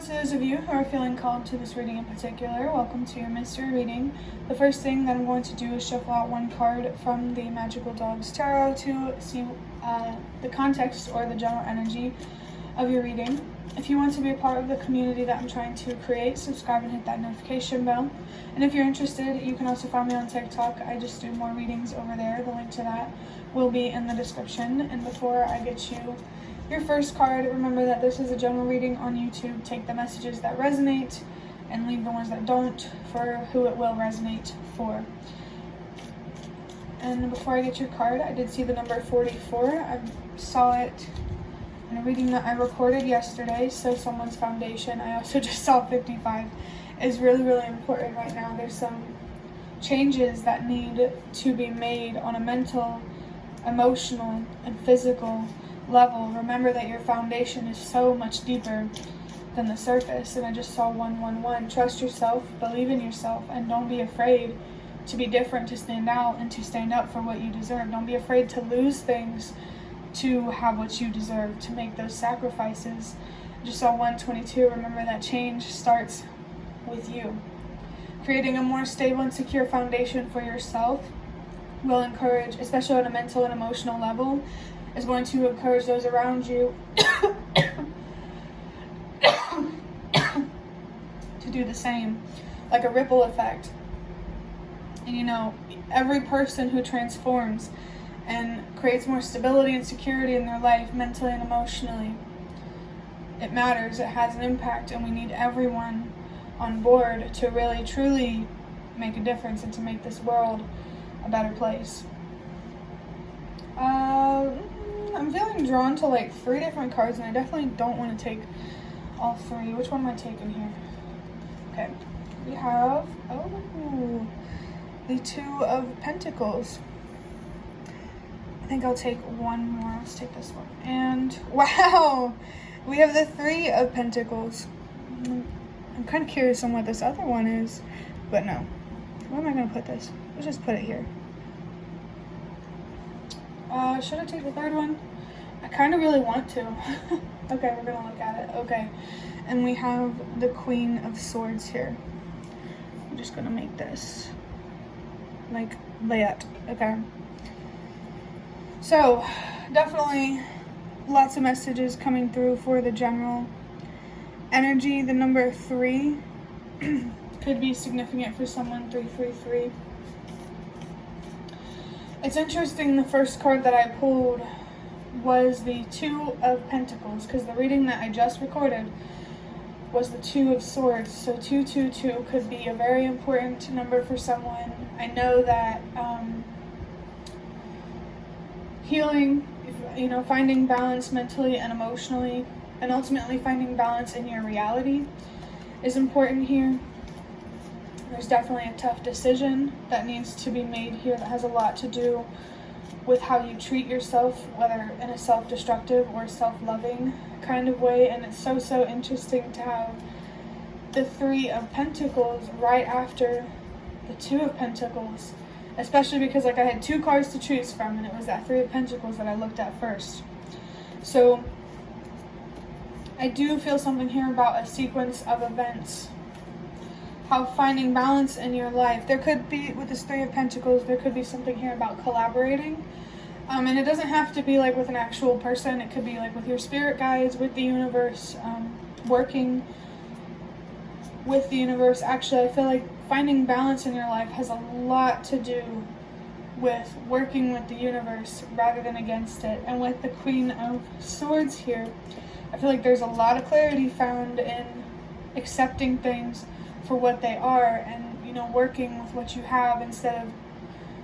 those of you who are feeling called to this reading in particular, welcome to your mystery reading. The first thing that I'm going to do is shuffle out one card from the Magical Dogs Tarot to see the context or the general energy of your reading. If you want to be a part of the community that I'm trying to create, subscribe and hit that notification bell. And if you're interested, you can also find me on TikTok. I just do more readings over there. The link to that will be in the description. And before I get you your first card, remember that this is a general reading on YouTube. Take the messages that resonate and leave the ones that don't for who it will resonate for. And before I get your card, I did see the number 44. I saw it in a reading that I recorded yesterday, so someone's foundation. I also just saw 55 is really, really important right now. There's some changes that need to be made on a mental, emotional, and physical level. Remember that your foundation is so much deeper than the surface. And I just saw 111. Trust yourself, believe in yourself, and don't be afraid to be different, to stand out, and to stand up for what you deserve. Don't be afraid to lose things to have what you deserve, to make those sacrifices. I just saw 122. Remember that change starts with you. Creating a more stable and secure foundation for yourself will encourage, especially on a mental and emotional level, is going to encourage those around you to do the same, like a ripple effect. And you know, every person who transforms and creates more stability and security in their life, mentally and emotionally, it matters, it has an impact, and we need everyone on board to really, truly make a difference and to make this world a better place. I'm feeling drawn to like 3 different cards, and I definitely don't want to take all 3. Which one am I taking here? Okay, we have, the 2 of Pentacles. I think I'll take one more. Let's take this one. And wow, we have the 3 of Pentacles. I'm kind of curious on what this other one is, but no. Where am I going to put this? Let's just put it here. Should I take the 3rd one? I kind of really want to. Okay, we're going to look at it. Okay, and we have the Queen of Swords here. I'm just going to make this like that. Okay. So, definitely lots of messages coming through for the general energy. The number 3 could be significant for someone. 333. It's interesting, the first card that I pulled was the 2 of Pentacles, because the reading that I just recorded was the 2 of Swords. So 222 could be a very important number for someone. I know that healing, you know, finding balance mentally and emotionally, and ultimately finding balance in your reality is important here. There's definitely a tough decision that needs to be made here that has a lot to do with how you treat yourself, whether in a self-destructive or self-loving kind of way. And it's so interesting to have the 3 of Pentacles right after the 2 of Pentacles, especially because like I had 2 cards to choose from, and it was that 3 of Pentacles that I looked at first. So I do feel something here about a sequence of events, how finding balance in your life. There could be, with this 3 of Pentacles, there could be something here about collaborating. And it doesn't have to be like with an actual person. It could be like with your spirit guides, with the universe, working with the universe. Actually, I feel like finding balance in your life has a lot to do with working with the universe rather than against it. And with the Queen of Swords here, I feel like there's a lot of clarity found in accepting things for what they are, and you know, working with what you have instead of,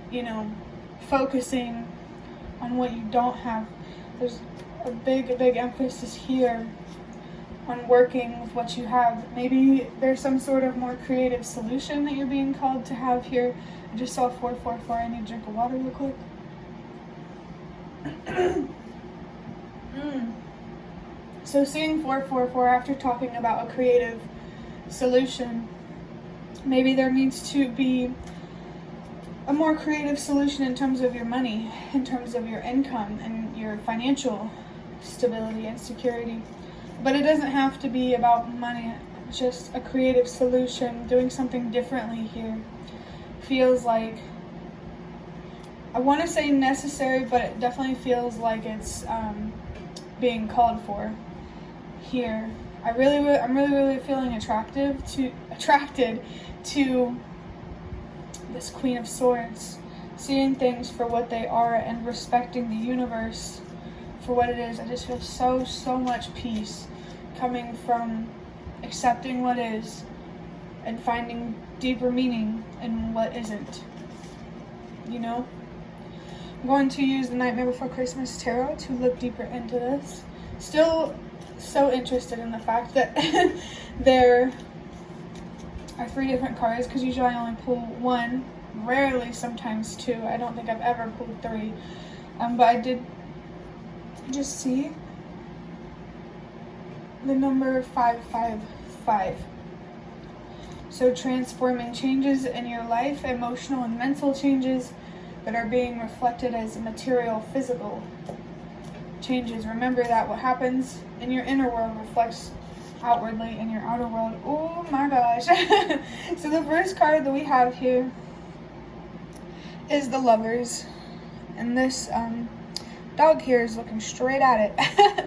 you know, focusing on what you don't have. There's a big emphasis here on working with what you have. Maybe there's some sort of more creative solution that you're being called to have here. I just saw 444. I need a drink of water real quick. So seeing 444 after talking about a creative solution, maybe there needs to be a more creative solution in terms of your money, in terms of your income and your financial stability and security. But it doesn't have to be about money. Just a creative solution, doing something differently here feels like, I want to say necessary, but it definitely feels like it's being called for here. I'm really feeling attracted to this Queen of Swords, seeing things for what they are and respecting the universe for what it is. I just feel so much peace coming from accepting what is and finding deeper meaning in what isn't. You know? I'm going to use the Nightmare Before Christmas Tarot to look deeper into this. Still so interested in the fact that there are 3 different cards, because usually I only pull 1, rarely sometimes 2. I don't think I've ever pulled 3. But I did just see the number 555. So transforming changes in your life, emotional and mental changes that are being reflected as material, physical changes. Remember that what happens in your inner world reflects outwardly in your outer world. Oh my gosh. So the first card that we have here is the Lovers. And this dog here is looking straight at it.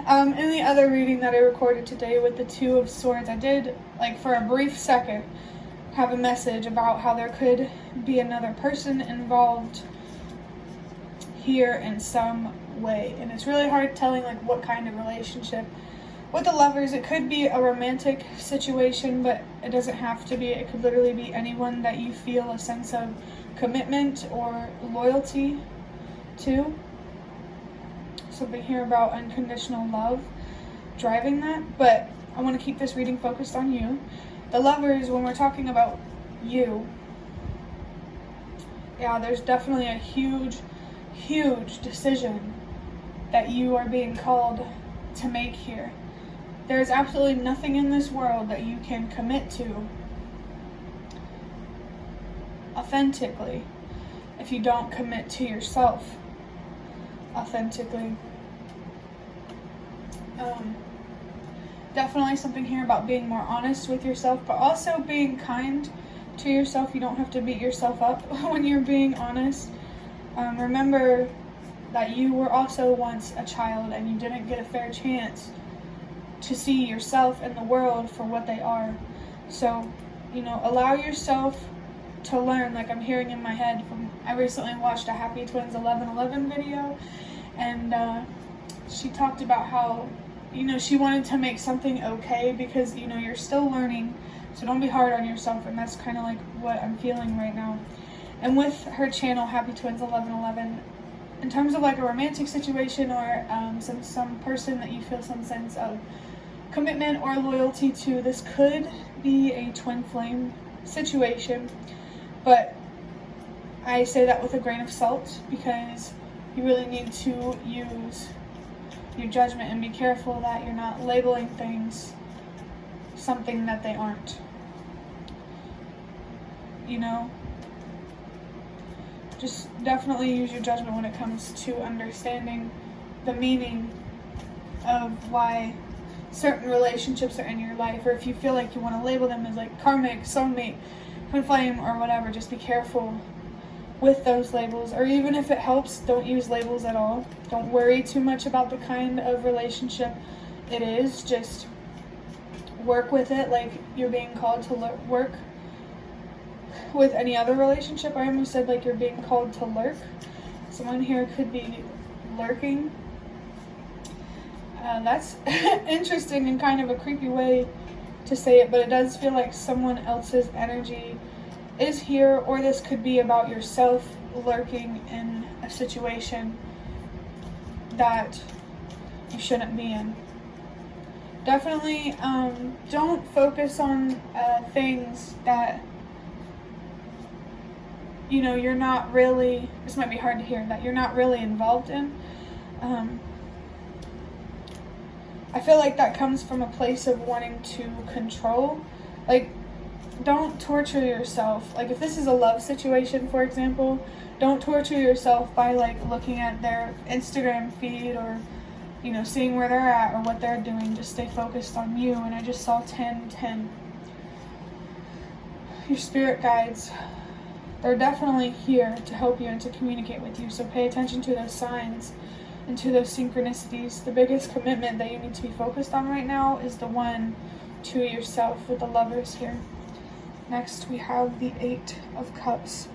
In the other reading that I recorded today with the 2 of Swords, I did, like, for a brief second, have a message about how there could be another person involved here in some way. And it's really hard telling, like, what kind of relationship. With the Lovers, it could be a romantic situation, but it doesn't have to be. It could literally be anyone that you feel a sense of commitment or loyalty to. Something here about unconditional love driving that, but I want to keep this reading focused on you. The Lovers, when we're talking about you, yeah, there's definitely a huge decision that you are being called to make here. There's absolutely nothing in this world that you can commit to authentically if you don't commit to yourself authentically. Definitely something here about being more honest with yourself, but also being kind to yourself. You don't have to beat yourself up when you're being honest. Remember that you were also once a child and you didn't get a fair chance to see yourself and the world for what they are. So, you know, allow yourself to learn, like I'm hearing in my head. I recently watched a Happy Twins 11:11 video, and she talked about how, you know, she wanted to make something okay because, you know, you're still learning, so don't be hard on yourself, and that's kind of like what I'm feeling right now. And with her channel, Happy Twins 11:11, in terms of like a romantic situation or some person that you feel some sense of commitment or loyalty to, this could be a twin flame situation, but I say that with a grain of salt because you really need to use your judgment and be careful that you're not labeling things something that they aren't. You know, just definitely use your judgment when it comes to understanding the meaning of why certain relationships are in your life, or if you feel like you want to label them as like karmic, soulmate, twin flame, or whatever. Just be careful with those labels, or even if it helps, don't use labels at all. Don't worry too much about the kind of relationship it is. Just work with it like you're being called to work with any other relationship. I almost said like you're being called to lurk. Someone here could be lurking. That's interesting and kind of a creepy way to say it, but it does feel like someone else's energy is here, or this could be about yourself lurking in a situation that you shouldn't be in. Definitely don't focus on things that, you know, you're not really, this might be hard to hear, that you're not really involved in. I feel like that comes from a place of wanting to control. Like, don't torture yourself. Like, if this is a love situation, for example, don't torture yourself by like looking at their Instagram feed or, seeing where they're at or what they're doing. Just stay focused on you. And I just saw 10. Your spirit guides, they're definitely here to help you and to communicate with you. So pay attention to those signs and to those synchronicities. The biggest commitment that you need to be focused on right now is the one to yourself with the Lovers here. Next, we have the 8 of Cups.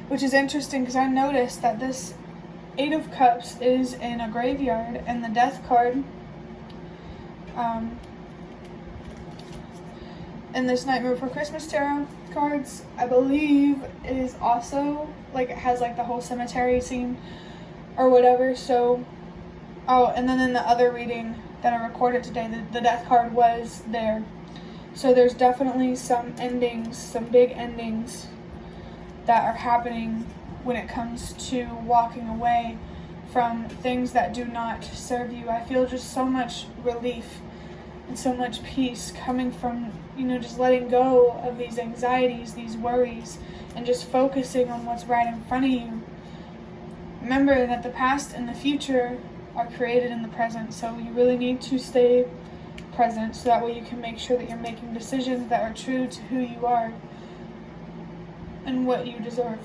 Which is interesting because I noticed that this 8 of Cups is in a graveyard, and the Death card in this Nightmare Before Christmas tarot cards, I believe, is also, like, it has like the whole cemetery scene or whatever. So, and then in the other reading that I recorded today, the Death card was there. So there's definitely some endings, some big endings that are happening when it comes to walking away from things that do not serve you. I feel just so much relief and so much peace coming from, just letting go of these anxieties, these worries, and just focusing on what's right in front of you. Remember that the past and the future are created in the present, so you really need to stay present so that way you can make sure that you're making decisions that are true to who you are and what you deserve.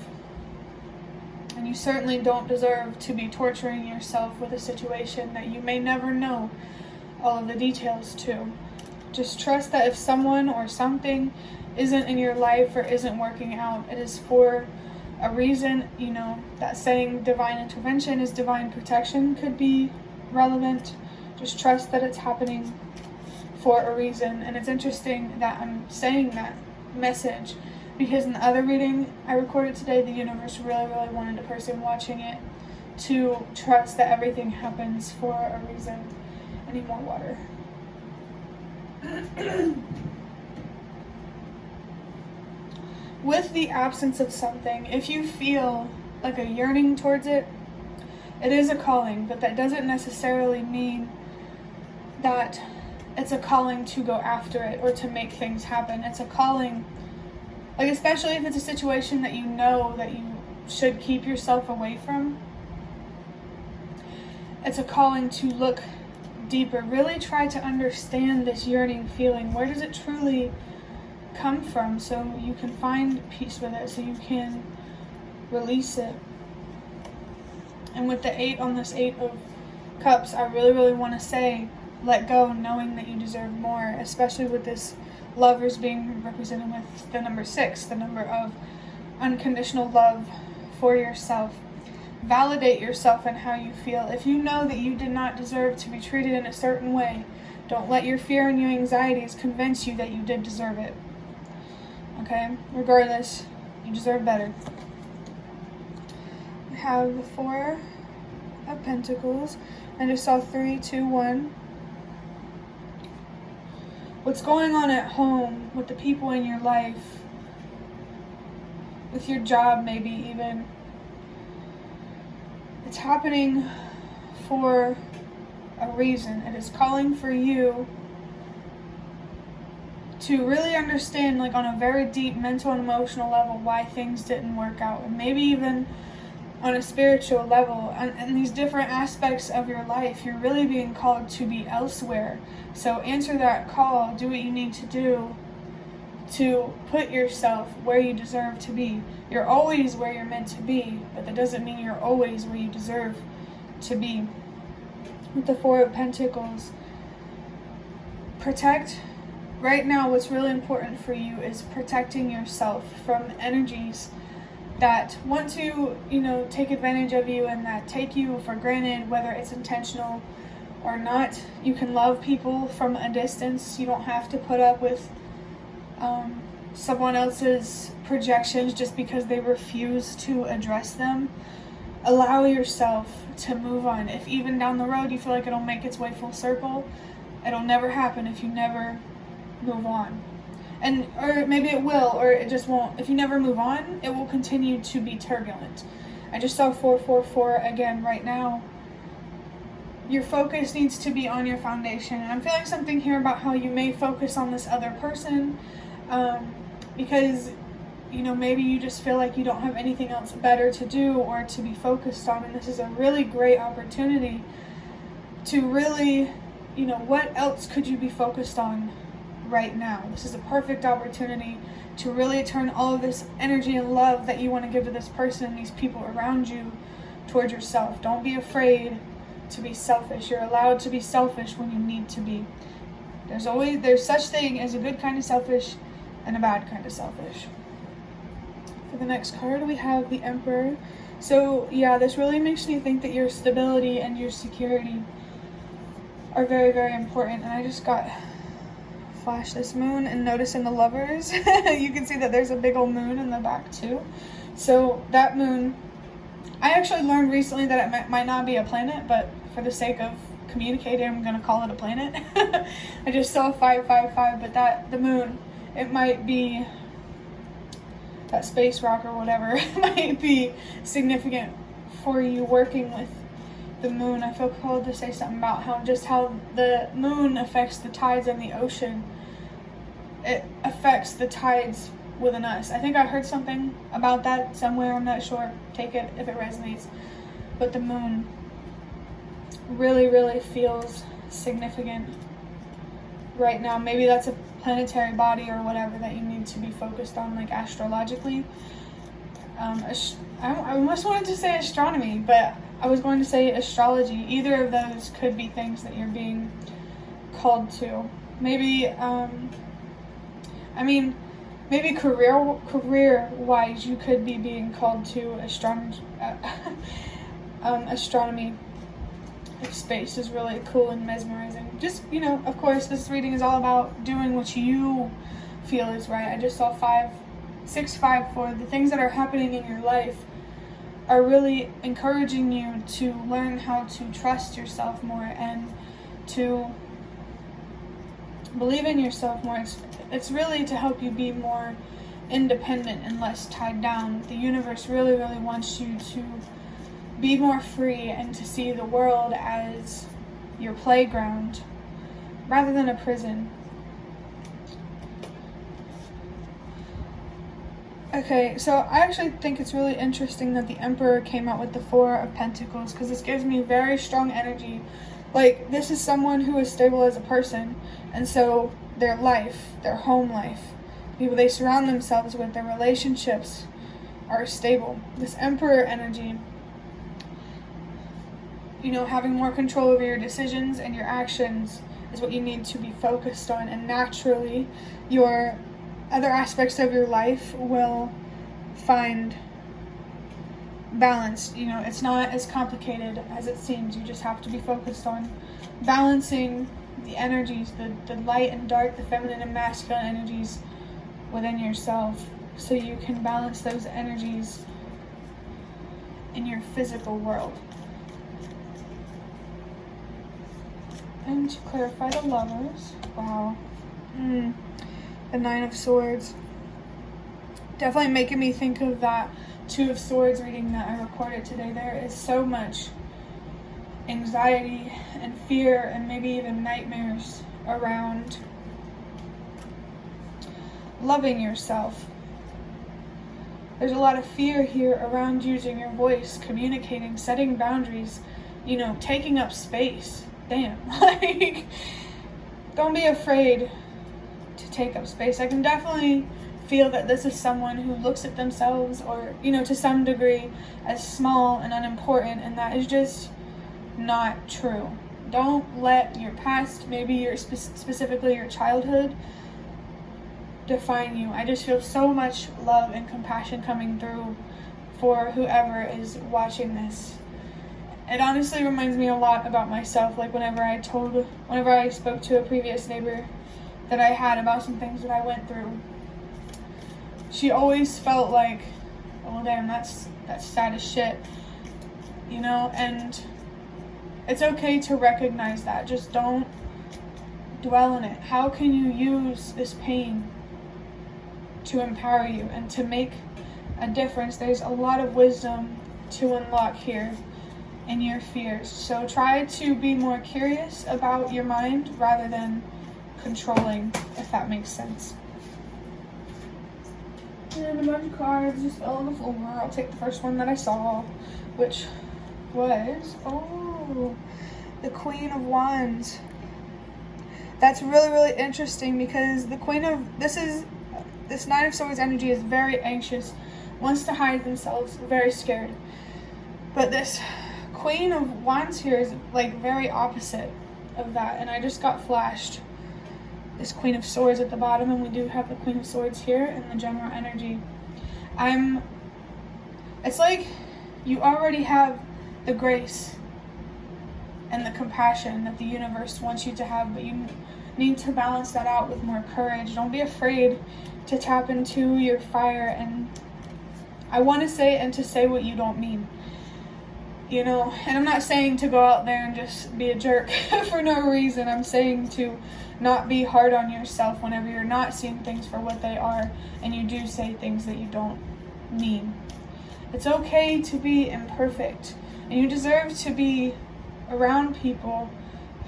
And you certainly don't deserve to be torturing yourself with a situation that you may never know all of the details to. Just trust that if someone or something isn't in your life or isn't working out, it is for a reason. That saying divine intervention is divine protection could be relevant. Just trust that it's happening for a reason. And it's interesting that I'm saying that message because in the other reading I recorded today, the universe really wanted the person watching it to trust that everything happens for a reason. I need more water. With the absence of something, if you feel like a yearning towards it, it is a calling, but that doesn't necessarily mean that it's a calling to go after it or to make things happen. It's a calling, like, especially if it's a situation that you know that you should keep yourself away from. It's a calling to look deeper, really try to understand this yearning feeling. Where does it truly come from, so you can find peace with it, so you can release it. And with the 8 on this 8 of Cups, I really want to say, let go, knowing that you deserve more, especially with this Lovers being represented with the number 6, the number of unconditional love for yourself. Validate yourself and how you feel. If you know that you did not deserve to be treated in a certain way, don't let your fear and your anxieties convince you that you did deserve it. Okay? Regardless, you deserve better. We have the 4 of Pentacles. I just saw 3, 2, 1. What's going on at home with the people in your life, with your job maybe even, it's happening for a reason. It is calling for you to really understand, like, on a very deep mental and emotional level, why things didn't work out, and maybe even on a spiritual level. And these different aspects of your life, you're really being called to be elsewhere. So answer that call, do what you need to do to put yourself where you deserve to be. You're always where you're meant to be, but that doesn't mean you're always where you deserve to be. With the 4 of Pentacles, protect. Right now, what's really important for you is protecting yourself from energies that want to, take advantage of you and that take you for granted, whether it's intentional or not. You can love people from a distance. You don't have to put up with someone else's projections just because they refuse to address them. Allow yourself to move on. If even down the road you feel like it'll make its way full circle, it'll never happen if you never move on. Or maybe it will, or it just won't. If you never move on, it will continue to be turbulent. I just saw 444 again right now. Your focus needs to be on your foundation. And I'm feeling something here about how you may focus on this other person, because you know, maybe you just feel like you don't have anything else better to do or to be focused on, and this is a really great opportunity to really, you know, what else could you be focused on right now? This is a perfect opportunity to really turn all of this energy and love that you want to give to this person and these people around you towards yourself. Don't be afraid to be selfish. You're allowed to be selfish when you need to be. There's such thing as a good kind of selfish and a bad kind of selfish. For the next card, we have the Emperor. So yeah, this really makes me think that your stability and your security are very, very important. And I just got flash this moon and notice in the Lovers, you can see that there's a big old moon in the back too. So that moon, I actually learned recently that it might not be a planet, but for the sake of communicating, I'm gonna call it a planet. I just saw 555, but the moon, it might be that space rock or whatever. It might be significant for you working with the moon. I feel called to say something about how the moon affects the tides in the ocean. It affects the tides within us. I think I heard something about that somewhere. I'm not sure. Take it if it resonates. But the moon really, really feels significant right now. Maybe that's a planetary body or whatever that you need to be focused on, like astrologically. I almost wanted to say astronomy, but I was going to say astrology. Either of those could be things that you're being called to. Maybe, maybe career-wise, you could be being called to astronomy. If space is really cool and mesmerizing. Just, you know, of course, this reading is all about doing what you feel is right. I just saw 654. The things that are happening in your life are really encouraging you to learn how to trust yourself more and to believe in yourself more. It's really to help you be more independent and less tied down. The universe really, really wants you to be more free and to see the world as your playground rather than a prison. Okay, so I actually think it's really interesting that the Emperor came out with the Four of Pentacles, because this gives me very strong energy. Like, this is someone who is stable as a person, and so their life, their home life, people they surround themselves with, their relationships are stable. This Emperor energy, you know, having more control over your decisions and your actions is what you need to be focused on, and naturally your other aspects of your life will find balance. You know, it's not as complicated as it seems. You just have to be focused on balancing the energies, the light and dark, the feminine and masculine energies within yourself, so you can balance those energies in your physical world. And to clarify the Lovers, wow, the Nine of Swords, definitely making me think of that Two of Swords reading that I recorded today. There is so much anxiety and fear and maybe even nightmares around loving yourself. There's a lot of fear here around using your voice, communicating, setting boundaries, you know, taking up space. Damn, like, don't be afraid to take up space. I can definitely feel that this is someone who looks at themselves, or, you know, to some degree, as small and unimportant, and that is just not true. Don't let your past, maybe your specifically your childhood, define you. I just feel so much love and compassion coming through for whoever is watching this. It honestly reminds me a lot about myself, like whenever I spoke to a previous neighbor that I had about some things that I went through. She always felt like, oh damn, that's sad as shit, you know, and it's okay to recognize that. Just don't dwell in it. How can you use this pain to empower you and to make a difference? There's a lot of wisdom to unlock here in your fears. So try to be more curious about your mind rather than controlling, if that makes sense. And then a bunch of cards just fell on the floor. I'll take the first one that I saw, which was, the Queen of Wands. That's really, really interesting because this Nine of Swords energy is very anxious, wants to hide themselves, very scared. But this Queen of Wands here is like very opposite of that. And I just got flashed this Queen of Swords at the bottom, and we do have the Queen of Swords here in the general energy. It's like you already have the grace and the compassion that the universe wants you to have, but you need to balance that out with more courage. Don't be afraid to tap into your fire, and I want to say what you don't mean. And I'm not saying to go out there and just be a jerk for no reason. I'm saying to not be hard on yourself whenever you're not seeing things for what they are and you do say things that you don't mean. It's okay to be imperfect, and you deserve to be around people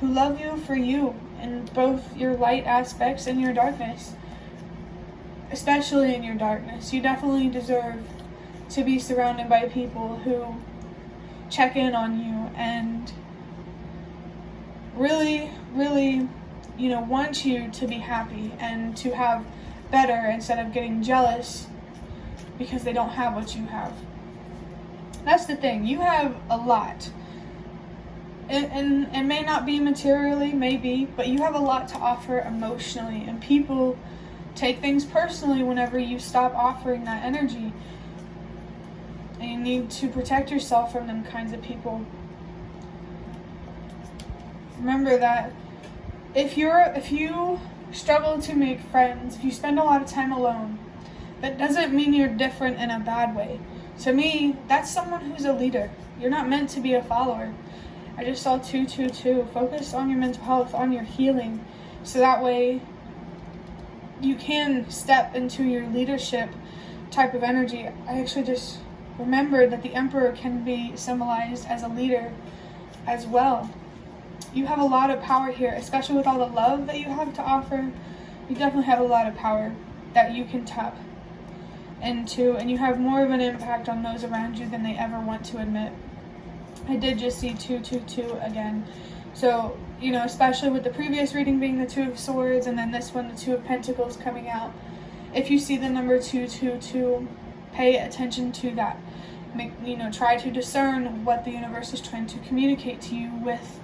who love you for you in both your light aspects and your darkness. Especially in your darkness. You definitely deserve to be surrounded by people who check in on you and really, really, want you to be happy and to have better instead of getting jealous because they don't have what you have. That's the thing. You have a lot. And it may not be materially, maybe, but you have a lot to offer emotionally, and people take things personally whenever you stop offering that energy. And you need to protect yourself from them kinds of people. Remember that if you struggle to make friends, if you spend a lot of time alone, that doesn't mean you're different in a bad way. To me, that's someone who's a leader. You're not meant to be a follower. I just saw 222. Focus on your mental health, on your healing, so that way you can step into your leadership type of energy. I actually just remembered that the Emperor can be symbolized as a leader as well. You have a lot of power here, especially with all the love that you have to offer. You definitely have a lot of power that you can tap into, and you have more of an impact on those around you than they ever want to admit. I did just see 222 again. So, especially with the previous reading being the Two of Swords, and then this one, the Two of Pentacles coming out. If you see the number 222, pay attention to that. Try to discern what the universe is trying to communicate to you with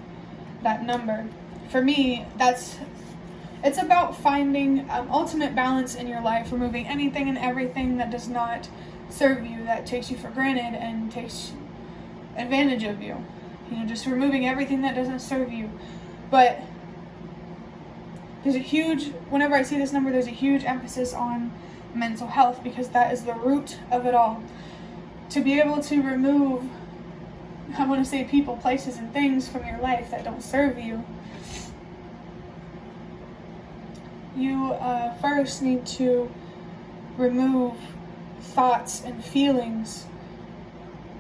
that number. For me, it's about finding ultimate balance in your life, removing anything and everything that does not serve you, that takes you for granted and takes advantage of you. Just removing everything that doesn't serve you. But whenever I see this number, there's a huge emphasis on mental health, because that is the root of it all. To be able to remove, I want to say, people, places, and things from your life that don't serve you, you first need to remove thoughts and feelings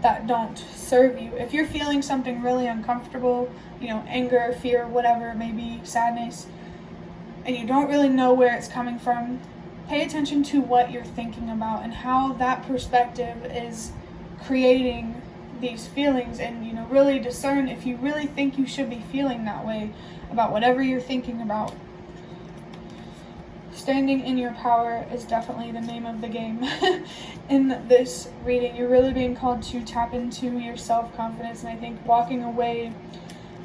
that don't serve you. If you're feeling something really uncomfortable, anger, fear, whatever it may be, sadness, and you don't really know where it's coming from, pay attention to what you're thinking about and how that perspective is creating these feelings, and really discern if you really think you should be feeling that way about whatever you're thinking about. Standing in your power is definitely the name of the game. In this reading, you're really being called to tap into your self-confidence, and I think walking away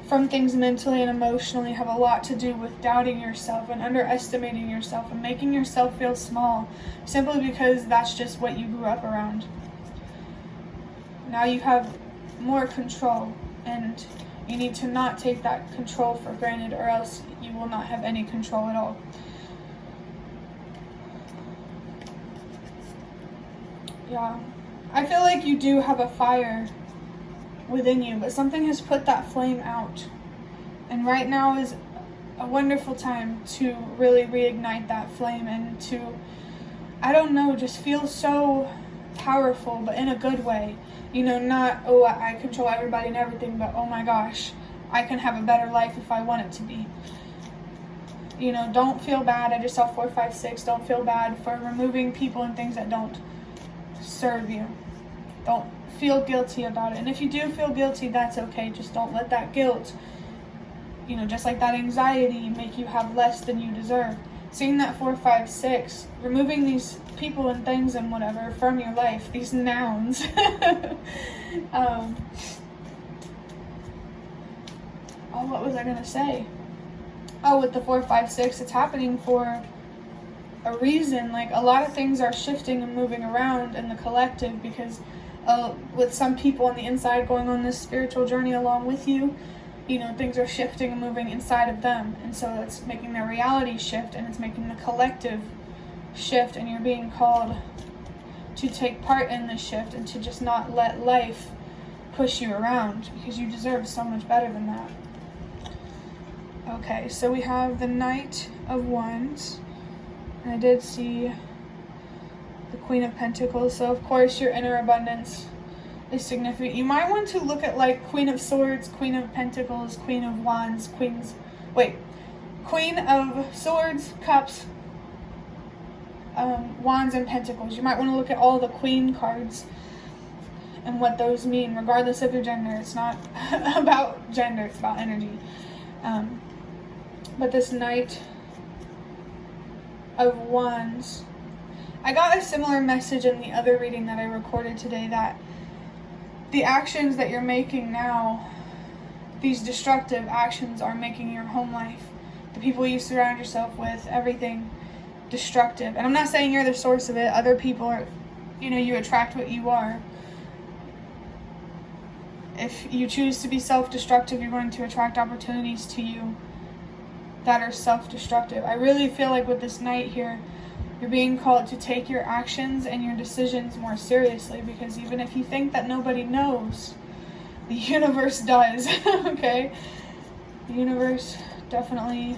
from things mentally and emotionally have a lot to do with doubting yourself and underestimating yourself and making yourself feel small, simply because that's just what you grew up around. Now you have more control, and you need to not take that control for granted, or else you will not have any control at all. Yeah, I feel like you do have a fire within you, but something has put that flame out. And right now is a wonderful time to really reignite that flame and to, just feel so powerful, but in a good way. Not, I control everybody and everything, but oh my gosh, I can have a better life if I want it to be. Don't feel bad. I just saw 4, 5, 6. Don't feel bad for removing people and things that don't serve you. Don't feel guilty about it. And if you do feel guilty, that's okay. Just don't let that guilt, just like that anxiety, make you have less than you deserve. Seeing that 4, 5, 6, removing these people and things and whatever from your life, these nouns. What was I going to say? With the 4, 5, 6, it's happening for a reason. Like, a lot of things are shifting and moving around in the collective because with some people on the inside going on this spiritual journey along with you, things are shifting and moving inside of them. And so it's making their reality shift, and it's making the collective shift, and you're being called to take part in this shift and to just not let life push you around, because you deserve so much better than that. Okay, so we have the Knight of Wands, and I did see the Queen of Pentacles. So of course your inner abundance is significant. You might want to look at like Queen of Swords, Queen of Pentacles, Queen of Wands, Queen of Swords, Cups, Wands, and Pentacles. You might want to look at all the Queen cards and what those mean, regardless of your gender. It's not about gender, it's about energy. But this Knight of Wands, I got a similar message in the other reading that I recorded today, that the actions that you're making now, these destructive actions, are making your home life, the people you surround yourself with, everything destructive. And I'm not saying you're the source of it. Other people are, you attract what you are. If you choose to be self-destructive, you're going to attract opportunities to you that are self-destructive. I really feel like with this Knight here, you're being called to take your actions and your decisions more seriously, because even if you think that nobody knows, the universe does. Okay? The universe definitely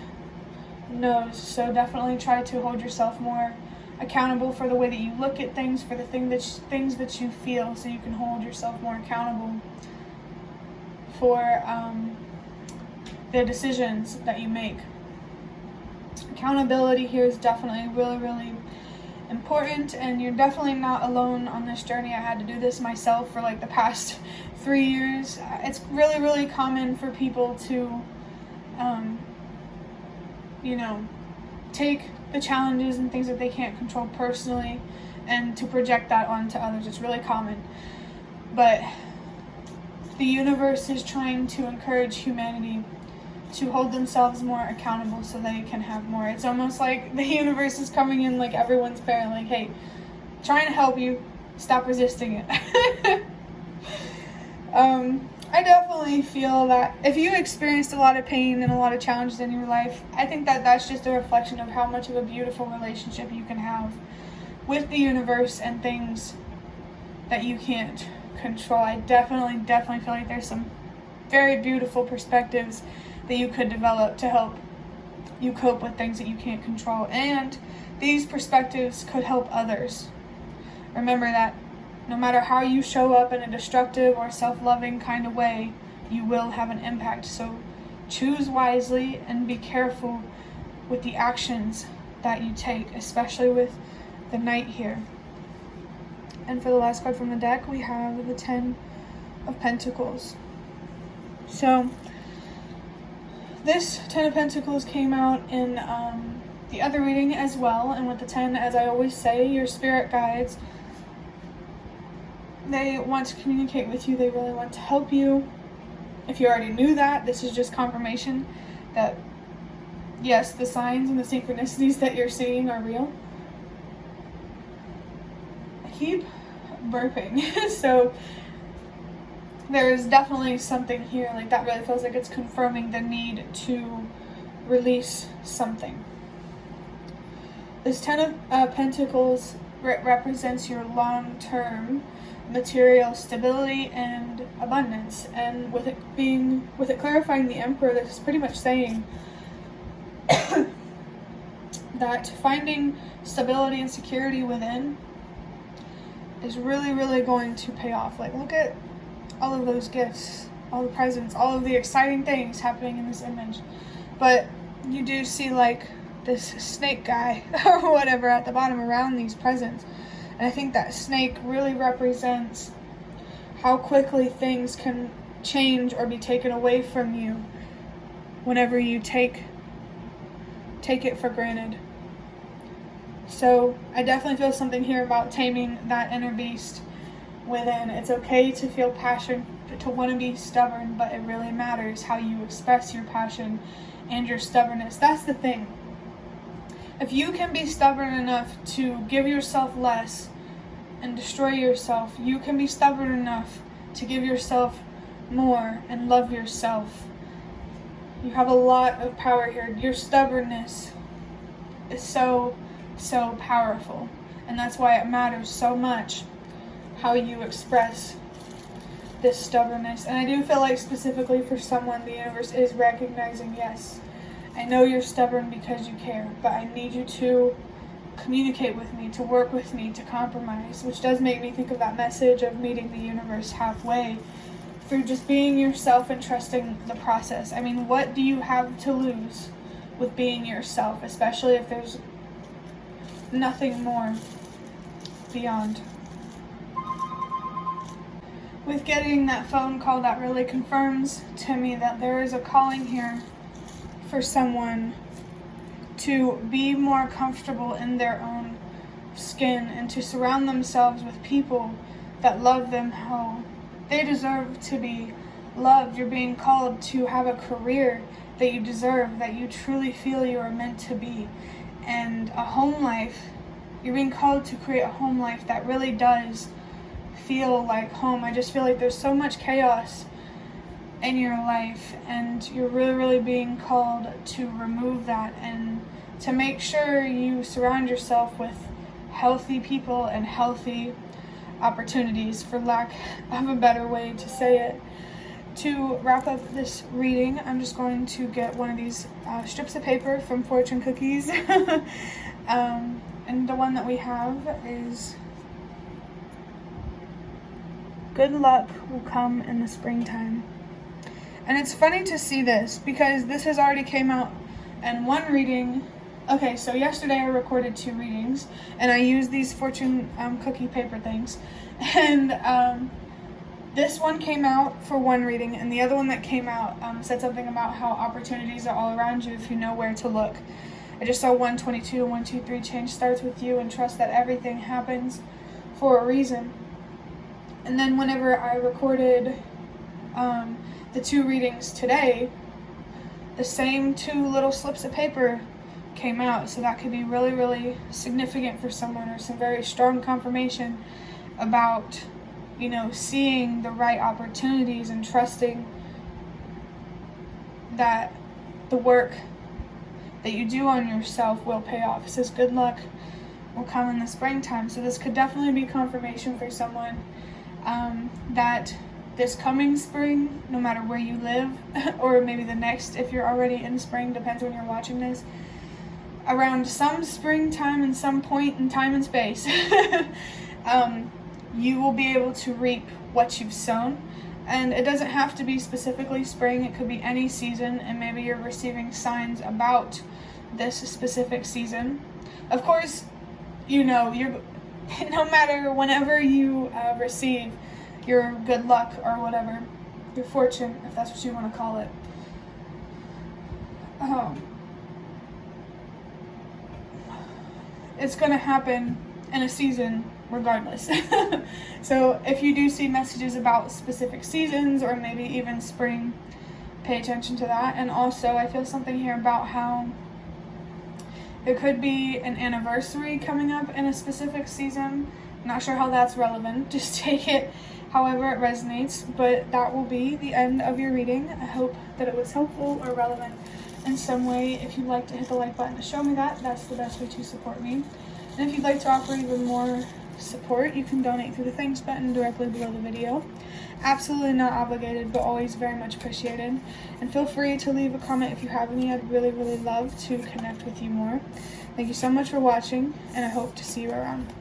knows. So definitely try to hold yourself more accountable for the way that you look at things, for the things that you feel, so you can hold yourself more accountable for the decisions that you make. Accountability here is definitely really, really important, and you're definitely not alone on this journey. I had to do this myself for like the past 3 years. It's really, really common for people to take the challenges and things that they can't control personally and to project that onto others. It's really common. But the universe is trying to encourage humanity to hold themselves more accountable so they can have more. It's almost like the universe is coming in like everyone's parent, like, hey, trying to help you, stop resisting it. I definitely feel that if you experienced a lot of pain and a lot of challenges in your life, I think that that's just a reflection of how much of a beautiful relationship you can have with the universe and things that you can't control. I definitely feel like there's some very beautiful perspectives that you could develop to help you cope with things that you can't control. And these perspectives could help others. Remember that no matter how you show up in a destructive or self-loving kind of way, you will have an impact. So choose wisely and be careful with the actions that you take, especially with the Knight here. And for the last card from the deck, we have the 10 of Pentacles. So this 10 of Pentacles came out in the other reading as well. And with the 10, as I always say, your spirit guides, they want to communicate with you. They really want to help you. If you already knew that, this is just confirmation that, yes, the signs and the synchronicities that you're seeing are real. I keep burping. So there's definitely something here. Like, that really feels like it's confirming the need to release something. This 10 of Pentacles represents your long-term material stability and abundance, and with it clarifying the Emperor, this is pretty much saying that finding stability and security within is really, really going to pay off. Like, look at all of those gifts, all the presents, all of the exciting things happening in this image. But you do see like this snake guy or whatever at the bottom around these presents. And I think that snake really represents how quickly things can change or be taken away from you whenever you take it for granted. So I definitely feel something here about taming that inner beast within. It's okay to feel passion, to want to be stubborn, but it really matters how you express your passion and your stubbornness. That's the thing. If you can be stubborn enough to give yourself less and destroy yourself, you can be stubborn enough to give yourself more and love yourself. You have a lot of power here. Your stubbornness is so powerful, and that's why it matters so much how you express this stubbornness. And I do feel like specifically for someone, the universe is recognizing, yes, I know you're stubborn because you care, but I need you to communicate with me, to work with me, to compromise, which does make me think of that message of meeting the universe halfway through just being yourself and trusting the process. I mean, what do you have to lose with being yourself, especially if there's nothing more beyond? With getting that phone call, that really confirms to me that there is a calling here for someone to be more comfortable in their own skin and to surround themselves with people that love them how they deserve to be loved. You're being called to have a career that you deserve, that you truly feel you are meant to be, and a home life. You're being called to create a home life that really does feel like home. I just feel like there's so much chaos in your life, and you're really being called to remove that and to make sure you surround yourself with healthy people and healthy opportunities, for lack of a better way to say it. To wrap up this reading, I'm just going to get one of these strips of paper from Fortune Cookies. And the one that we have is, good luck will come in the springtime. And it's funny to see this because this has already came out in one reading. Okay, so yesterday I recorded 2 readings and I used these Fortune cookie paper things. And this one came out for one reading, and the other one that came out said something about how opportunities are all around you if you know where to look. I just saw 122 and 123, change starts with you, and trust that everything happens for a reason. And then whenever I recorded the 2 readings today, the same 2 little slips of paper came out, so that could be really significant for someone, or some very strong confirmation about, you know, seeing the right opportunities and trusting that the work that you do on yourself will pay off. It says good luck will come in the springtime, so this could definitely be confirmation for someone that this coming spring, no matter where you live, or maybe the next if you're already in spring, depends when you're watching this, around some springtime and some point in time and space, you will be able to reap what you've sown. And it doesn't have to be specifically spring, it could be any season, and maybe you're receiving signs about this specific season. Of course, you know, no matter whenever you receive your good luck or whatever, your fortune, if that's what you want to call it, it's going to happen in a season regardless. So if you do see messages about specific seasons or maybe even spring, pay attention to that. And also I feel something here about how there could be an anniversary coming up in a specific season. Not sure how that's relevant, just take it however it resonates. But that will be the end of your reading. I hope that it was helpful or relevant in some way. If you'd like to hit the like button to show me that, that's the best way to support me. And if you'd like to offer even more support, you can donate through the thanks button directly below the video. Absolutely not obligated, but always very much appreciated. And feel free to leave a comment if you have any. I'd really love to connect with you more. Thank you so much for watching, and I hope to see you around.